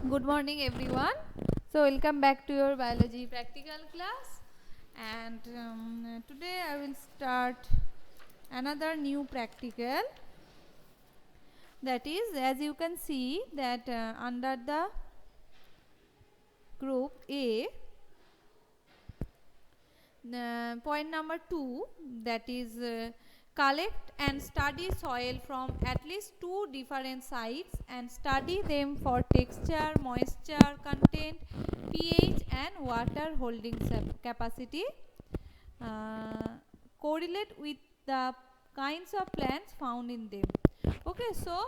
Good morning everyone. So welcome back to your biology practical class, and today I will start another new practical, that is, as you can see that under the group A, point number 2, that is collect and study soil from at least 2 different sites and study them for texture, moisture content, pH and water holding capacity. Correlate with the kinds of plants found in them. Okay, so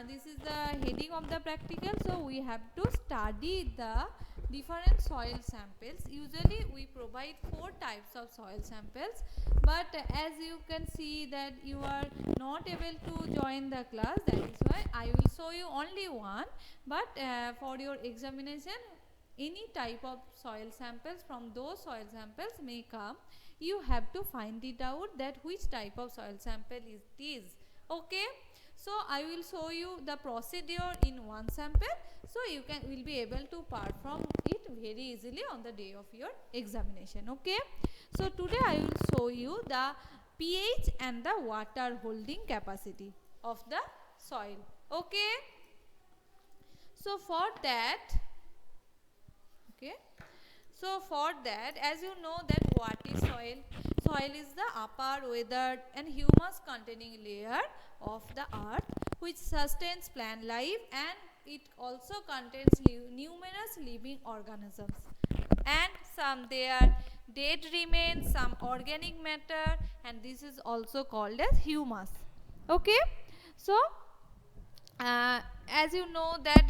this is the heading of the practical. So we have to study the different soil samples. Usually we provide 4 types of soil samples, but as you can see that you are not able to join the class, that is why I will show you only one. But for your examination, any type of soil samples from those soil samples may come. You have to find it out that which type of soil sample it is. Okay, so I will show you the procedure in one sample, so you will be able to perform it very easily on the day of your examination. Okay, so today I will show you the pH and the water holding capacity of the soil. Okay, so for that, as you know that what is soil? Soil is the upper weathered and humus containing layer of the earth which sustains plant life, and it also contains numerous living organisms, and some they are dead remains, some organic matter, and this is also called as humus. Okay, so as you know that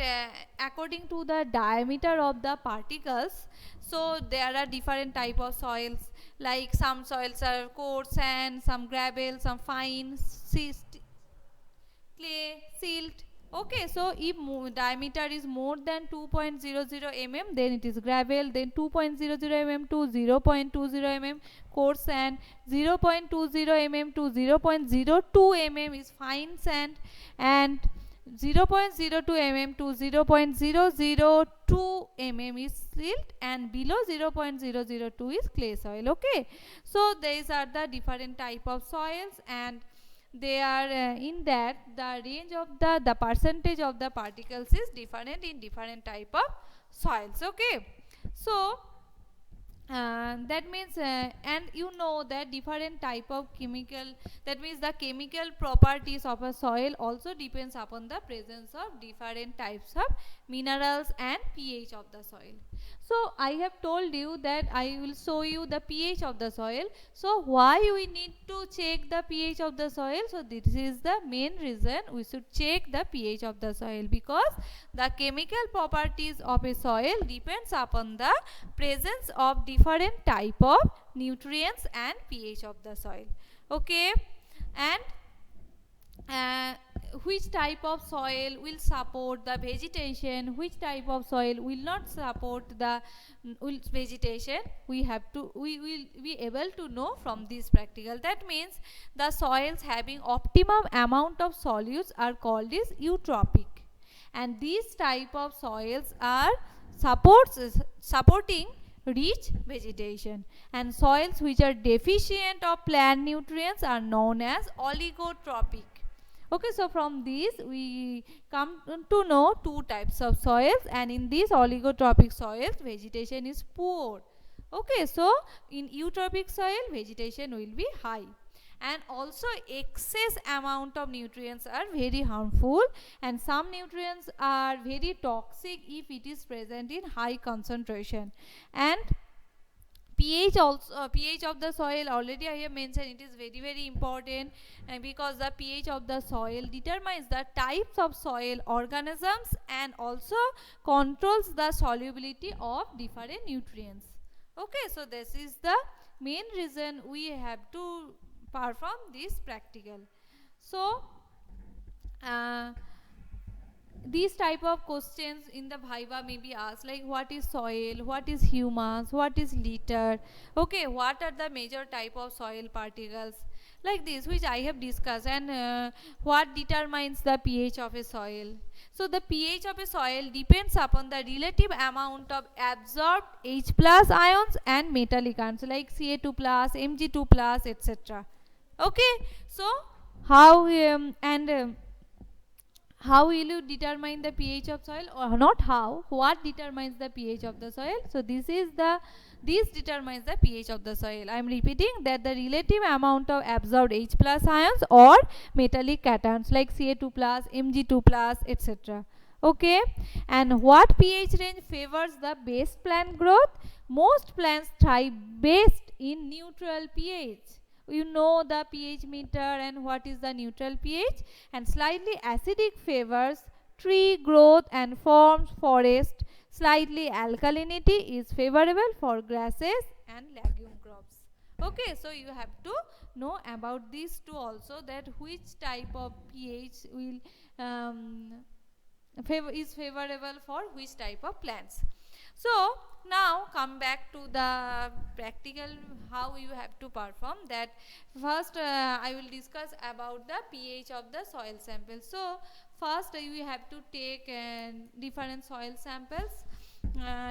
according to the diameter of the particles, so there are different type of soils, like some soils are coarse sand, some gravel, some fine clay, silt. Okay, so if diameter is more than 2.00 mm, then it is gravel, then 2.00 mm to 0.20 mm coarse sand, 0.20 mm to 0.02 mm is fine sand, and 0.02 mm to 0.002 mm is silt, and below 0.002 is clay soil. Okay, so these are the different type of soils, and they are in that the range of the percentage of the particles is different in different type of soils. Okay, so that means and you know that different type of chemical, that means the chemical properties of a soil also depends upon the presence of different types of minerals and pH of the soil. So I have told you that I will show you the pH of the soil. So why we need to check the pH of the soil? So this is the main reason we should check the pH of the soil, because the chemical properties of a soil depends upon the presence of different type of nutrients and pH of the soil. Okay, and which type of soil will support the vegetation, which type of soil will not support the vegetation, we will be able to know from this practical. That means the soils having optimum amount of solutes are called as eutrophic, and these type of soils are supporting rich vegetation, and soils which are deficient of plant nutrients are known as oligotrophic. Okay, so from these we come to know 2 types of soils, and in these oligotrophic soils vegetation is poor. Okay, so in eutrophic soil vegetation will be high, and also excess amount of nutrients are very harmful, and some nutrients are very toxic if it is present in high concentration. And pH also, pH of the soil, already I have mentioned, it is very important, because the pH of the soil determines the types of soil organisms and also controls the solubility of different nutrients. Okay, so this is the main reason we have to perform this practical. So these type of questions in the viva may be asked, like what is soil, what is humus, what is litter, okay, what are the major type of soil particles, like this, which I have discussed, and what determines the pH of a soil. So the pH of a soil depends upon the relative amount of absorbed H plus ions and metallic ions like Ca2 plus, Mg2 plus, etc. Okay, so how and how will you determine the pH of soil, or not how, what determines the pH of the soil? So this determines the pH of the soil. I am repeating that the relative amount of absorbed H plus ions or metallic cations like Ca2 plus, Mg2 plus, etc. Okay, and what pH range favors the best plant growth? Most plants thrive best in neutral pH. You know the pH meter and what is the neutral pH, and slightly acidic favors tree growth and forms forest. Slightly alkalinity is favorable for grasses and legume crops. Okay, so you have to know about these two also, that which type of pH will is favorable for which type of plants. So now come back to the practical, how you have to perform that. First I will discuss about the pH of the soil sample. So first you have to take different soil samples.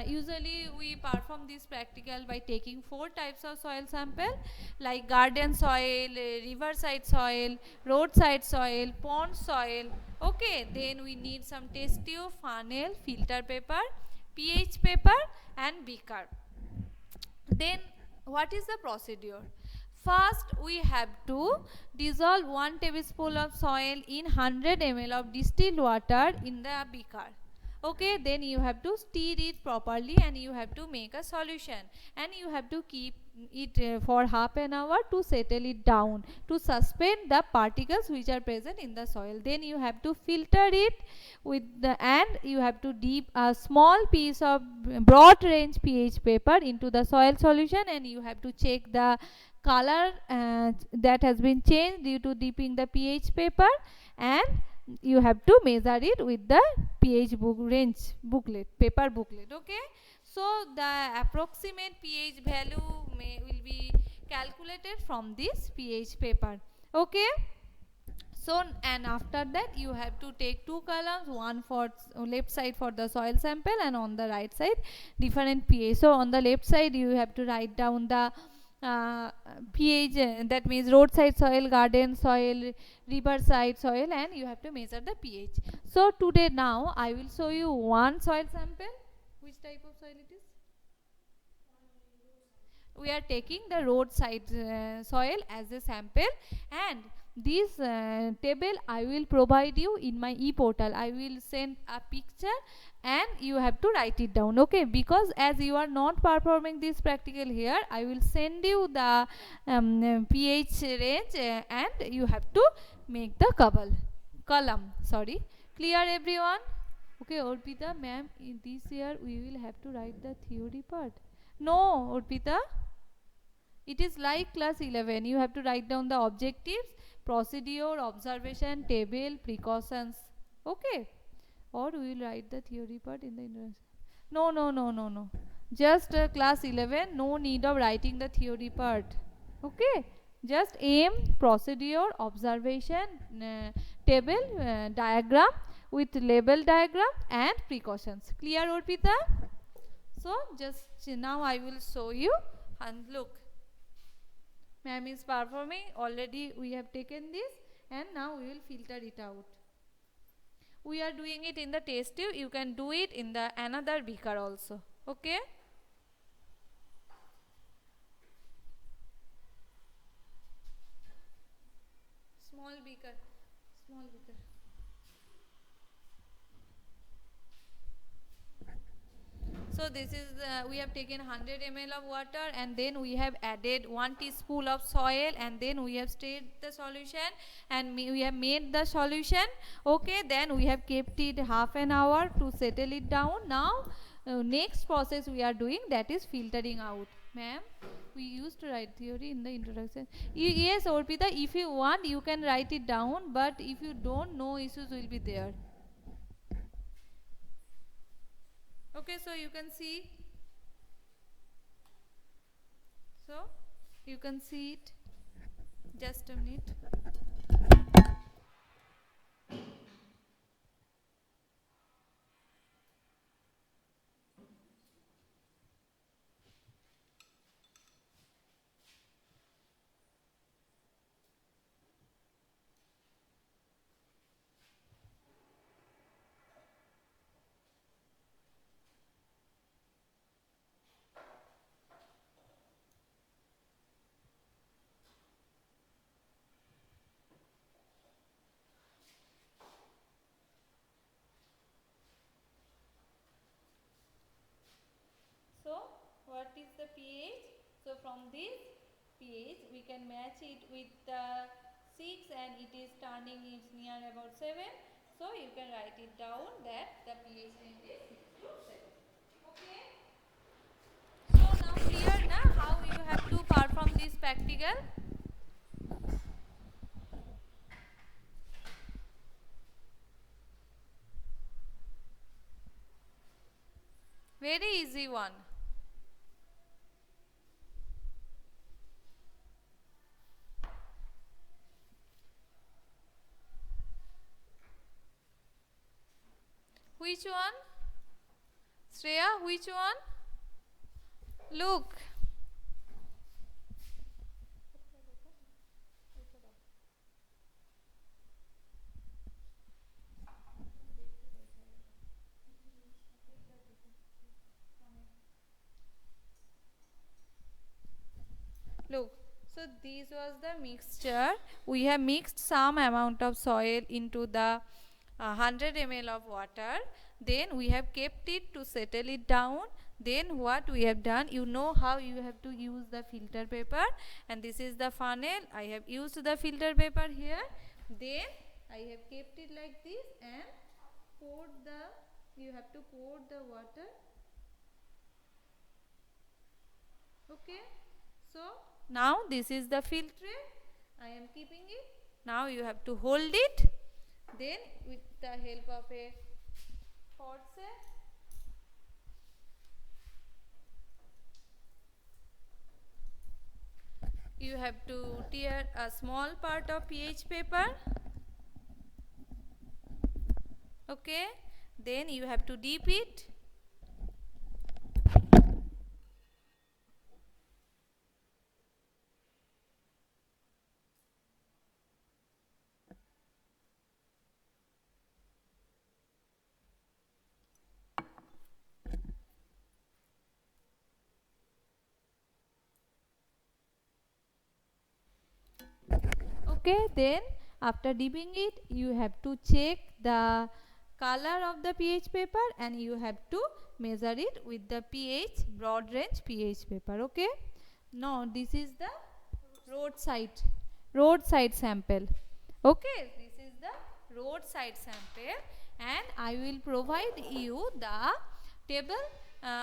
Usually we perform this practical by taking 4 types of soil sample, like garden soil, riverside soil, roadside soil, pond soil. Okay, then we need some test tube, funnel, filter paper, pH paper and beaker. Then what is the procedure? First we have to dissolve 1 tablespoon of soil in 100 ml of distilled water in the beaker. Okay, then you have to stir it properly and you have to make a solution, and you have to keep it for half an hour to settle it down, to suspend the particles which are present in the soil. Then you have to filter it with the, and you have to dip a small piece of broad range pH paper into the soil solution, and you have to check the color that has been changed due to dipping the pH paper, and you have to measure it with the pH range booklet, paper booklet. Okay, so the approximate pH value will be calculated from this pH paper. Okay, so and after that you have to take 2 columns, one for left side for the soil sample and on the right side different pH. So on the left side you have to write down the pH, that means roadside soil, garden soil, riverside soil, and you have to measure the pH. So today now I will show you one soil sample. Which type of soil it is? We are taking the roadside soil as a sample, and this table I will provide you in my e-portal. I will send a picture and you have to write it down. Okay, because as you are not performing this practical here, I will send you the pH range and you have to make the column. Sorry, clear everyone? Okay, Orpita ma'am, in this year we will have to write the theory part. No, Orpita, it is like class 11. You have to write down the objectives, procedure, observation, table, precautions. Okay. Or we will write the theory part in the introduction. No, no, no, no, no. Just class 11. No need of writing the theory part. Okay. Just aim, procedure, observation, table, diagram with label diagram and precautions. Clear, Orpita? So just now I will show you, and look. Ma'am is performing. Already we have taken this, and now we will filter it out. We are doing it in the test tube. You can do it in the another beaker also. Okay. Small beaker. Small beaker. So this is we have taken 100 ml of water, and then we have added 1 teaspoon of soil, and then we have stirred the solution, and we have made the solution. Okay, then we have kept it half an hour to settle it down. Now next process we are doing, that is filtering out. Ma'am, we used to write theory in the introduction. Yes, Orpita, if you want you can write it down, but if you don't, no issues will be there. Okay, so you can see. So you can see it. Just a minute. So what is the pH? So from this pH we can match it with the 6 and it is turning it's near about 7. So you can write it down that the pH range is 6 to 7. Okay. So now clear na how you have to perform this practical? Very easy one. Which one? Shreya, which one? Look. Look, so this was the mixture. We have mixed some amount of soil into the 100 ml of water. Then we have kept it to settle it down. Then what we have done, you know how you have to use the filter paper, and this is the funnel. I have used the filter paper here. Then I have kept it like this and poured the, you have to pour the water. Okay, so now this is the filter. I am keeping it. Now you have to hold it. Then with the help of a forceps, you have to tear a small part of pH paper. Okay, then you have to dip it. Okay, then after dipping it, you have to check the color of the pH paper and you have to measure it with the pH, broad range pH paper. Okay, no, this is the roadside sample. Okay, this is the roadside sample and I will provide you the table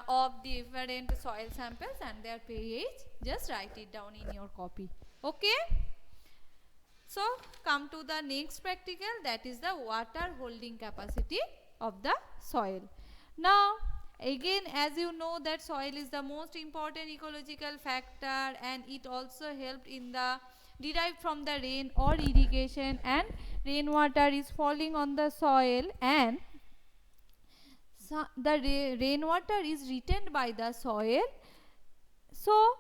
of different soil samples and their pH. Just write it down in your copy. Okay. So come to the next practical, that is the water holding capacity of the soil. Now again, as you know that soil is the most important ecological factor and it also helped in the derived from the rain or irrigation, and rainwater is falling on the soil and so the rainwater is retained by the soil. So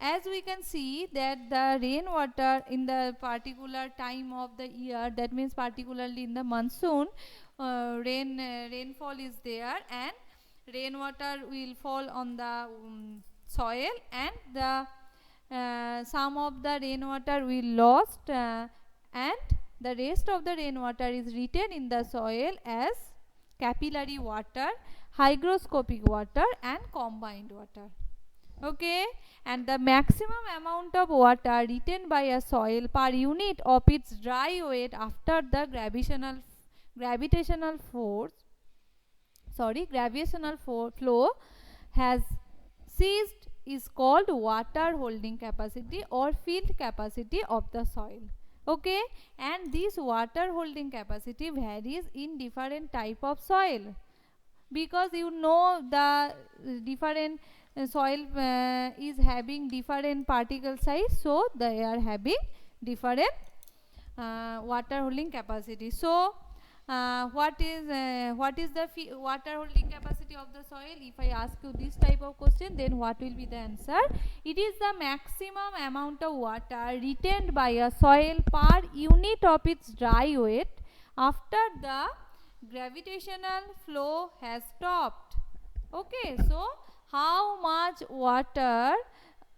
as we can see that the rainwater in the particular time of the year, that means particularly in the monsoon, rainfall is there and rainwater will fall on the soil and the some of the rainwater will lost and the rest of the rainwater is retained in the soil as capillary water, hygroscopic water and combined water. Okay, and the maximum amount of water retained by a soil per unit of its dry weight after the gravitational flow has ceased is called water holding capacity or field capacity of the soil. Okay, and this water holding capacity varies in different type of soil. because you know the different soil is having different particle size, so they are having different water holding capacity. So what is the water holding capacity of the soil? If I ask you this type of question, then what will be the answer? It is the maximum amount of water retained by a soil per unit of its dry weight after the gravitational flow has stopped. Okay, so how much water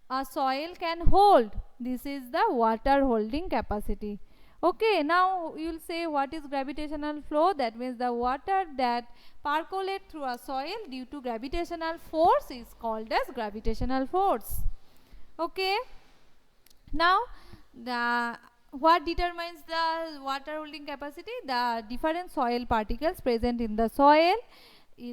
a soil can hold? This is the water holding capacity. Okay, now you will say what is gravitational flow? That means the water that percolate through a soil due to gravitational force is called as gravitational force. Okay, now the what determines the water holding capacity? The different soil particles present in the soil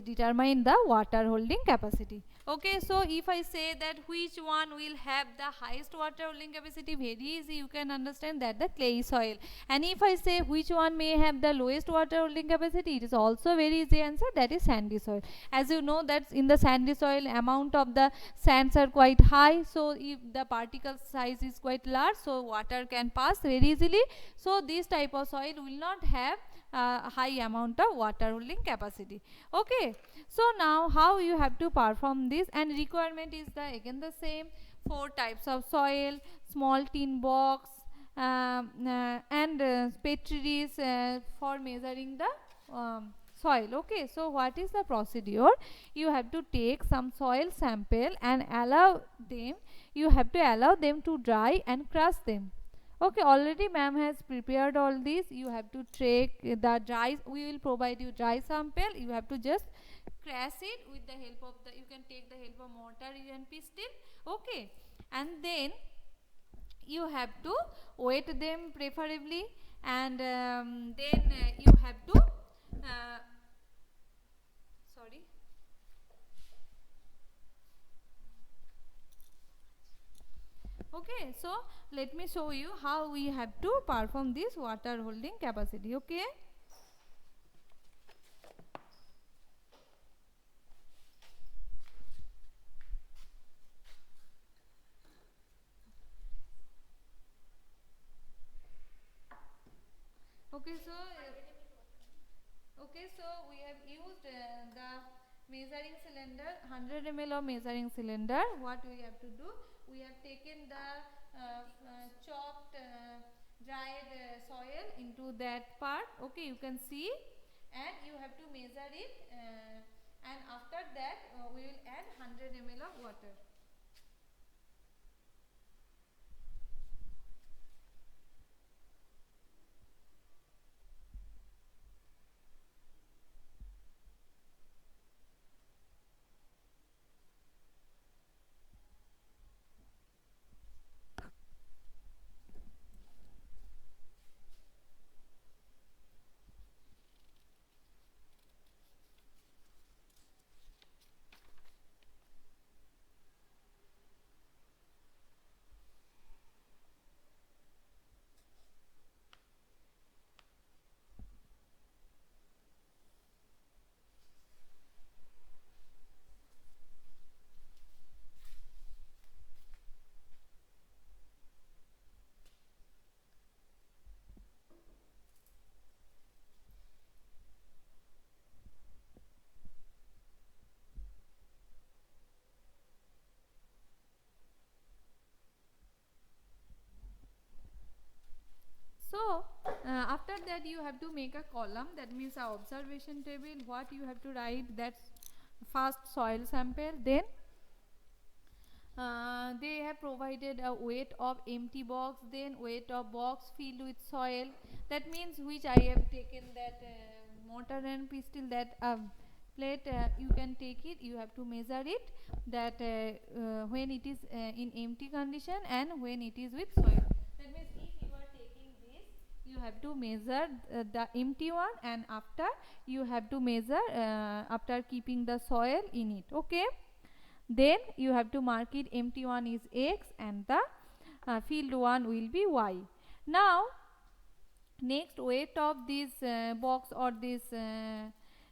determine the water holding capacity. Okay, so if I say that which one will have the highest water holding capacity, very easy, you can understand that the clay soil. And if I say which one may have the lowest water holding capacity, it is also very easy answer, that is sandy soil. As you know that in the sandy soil amount of the sands are quite high, so if the particle size is quite large, so water can pass very easily. So this type of soil will not have high amount of water holding capacity. Okay, so now how you have to perform this, and requirement is the again the same, 4 types of soil, small tin box, and petri dish for measuring the soil. Okay, so what is the procedure? You have to take some soil sample and you have to allow them to dry and crush them. Okay, already ma'am has prepared all this. You have to take the dry, we will provide you dry sample. You have to just crush it with the help of the, you can take the help of mortar and pestle. Okay, and then you have to wet them preferably, and then you have to sorry. Okay, so let me show you how we have to perform this water holding capacity. Okay, okay, so okay, so we have used the measuring cylinder, 100 ml of measuring cylinder. What we have to do? We have taken the chopped dried soil into that part. Okay, you can see, and you have to measure it, and after that we will add 100 ml of water. So after that you have to make a column, that means a observation table. What you have to write? That's first soil sample, then they have provided a weight of empty box, then weight of box filled with soil. That means which I have taken that mortar and pestle, that plate, you can take it, you have to measure it, that when it is in empty condition and when it is with soil. That means if you are taking this, you have to measure the empty one, and after you have to measure after keeping the soil in it. Okay, then you have to mark it, empty one is x and the filled one will be y. Now next, weight of this box or this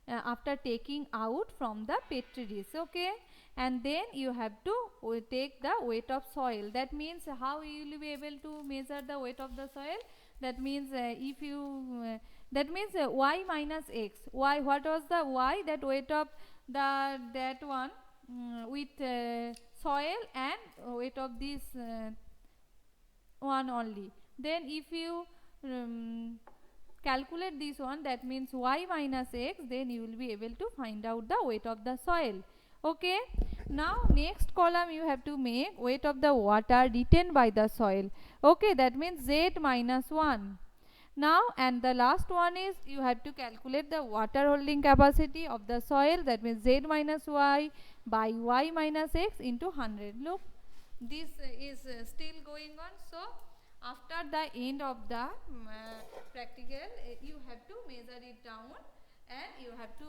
after taking out from the petri dish. Okay, and then you have to take the weight of soil. That means how you will be able to measure the weight of the soil. That means if you that means y minus x. Y, what was the y? That weight of the that one with soil and weight of this one only. Then if you calculate this one, that means y minus x, then you will be able to find out the weight of the soil. Okay, now next column you have to make weight of the water retained by the soil. Okay, that means z minus 1. Now, and the last one is you have to calculate the water holding capacity of the soil. That means z minus y by y minus x into 100. Look, this is still going on. So after the end of the practical, you have to measure it down and you have to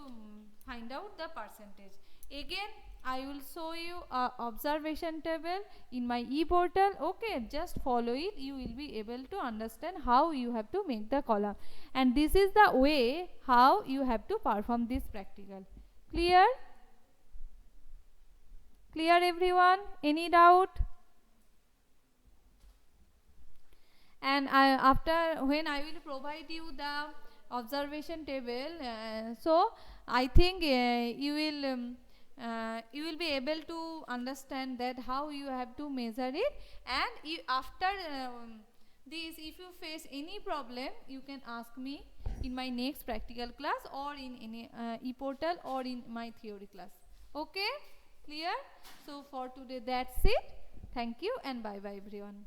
find out the percentage. Again, I will show you a observation table in my e-portal. Okay, just follow it. You will be able to understand how you have to make the column. And this is the way how you have to perform this practical. Clear? Clear everyone? Any doubt? And after when I will provide you the observation table, so I think you will be able to understand that how you have to measure it. And you, after this, if you face any problem, you can ask me in my next practical class or in any e-portal or in my theory class. Okay, clear? So for today that's it. Thank you and bye bye everyone.